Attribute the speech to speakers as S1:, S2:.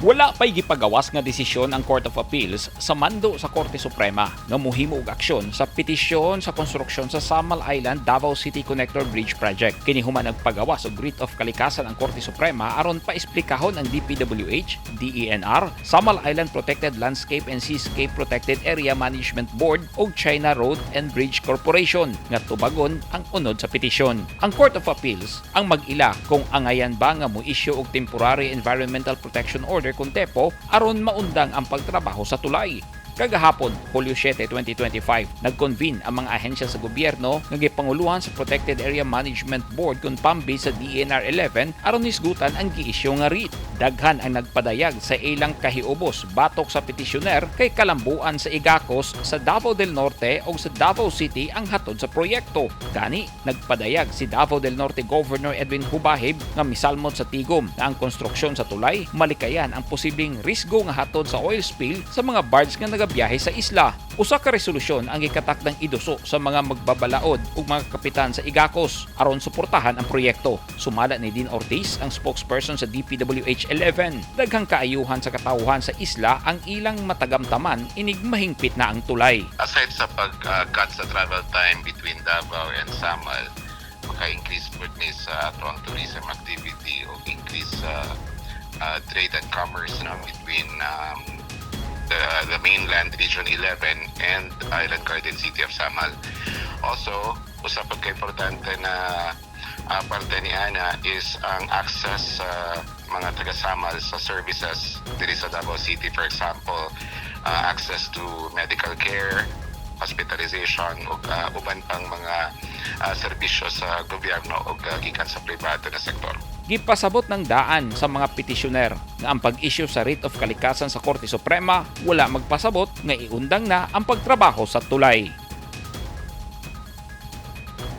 S1: Wala pa'y gipagawas nga desisyon ang Court of Appeals sa mando sa Korte Suprema nga mohimo og aksyon sa petisyon sa konstruksyon sa Samal Island Davao City Connector Bridge Project. Kini human nagpagawas og writ of kalikasan ang Korte Suprema aron paesplikahon ang DPWH, DENR, Samal Island Protected Landscape and Seascape Protected Area Management Board ug China Road and Bridge Corporation nga tubagon ang unod sa petisyon. Ang Court of Appeals ang mag-ila kung angayan ba nga mo-issue og Temporary Environmental Protection Order kung TEPO aron maundang ang pagtrabaho sa tulay. Kagahapon, Hulyo 7, 2025, nag-convene ang mga ahensya sa gobyerno nga gipanguluhan sa Protected Area Management Board kung PAMBI sa DENR 11 aron nisgutan ang giisyu nga writ. Daghan ang nagpadayag sa ilang kahiubos batok sa petisyoner kay kalambuan sa igakos sa Davao del Norte o sa Davao City ang hatod sa proyekto. Gani, nagpadayag si Davao del Norte Governor Edwin Hubahib nga misalmot sa tigom na ang konstruksyon sa tulay malikayan ang posibleng risgo nga hatod sa oil spill sa mga barge nga biyahe sa isla. Usa ka resolusyon ang gikatakdang iduso sa mga magbabalaod ug mga kapitan sa igakos aron suportahan ang proyekto. Sumala ni Dean Ortiz, ang spokesperson sa DPWH 11. Daghang kaayuhan sa katawhan sa isla ang ilang matagamtaman inig mahingpit na ang tulay.
S2: Aside sa pag-cut sa travel time between Davao and Samal, maka-increase po ni sa ato ang tourism activity o increase sa trade and commerce between the mainland Region 11 and Island Garden City of Samal. Also, usap pagka-importante na parte ni Ana is ang access sa mga taga-Samal sa services diri sa Davao City. For example, access to medical care, hospitalization o uban pang mga serbisyo sa gobyerno o gikan sa pribado na sektor.
S1: Gipasabot ng daan sa mga petisyoner na ang pag-issue sa writ of kalikasan sa Korte Suprema wala magpasabot nga iundang na ang pagtrabaho sa tulay.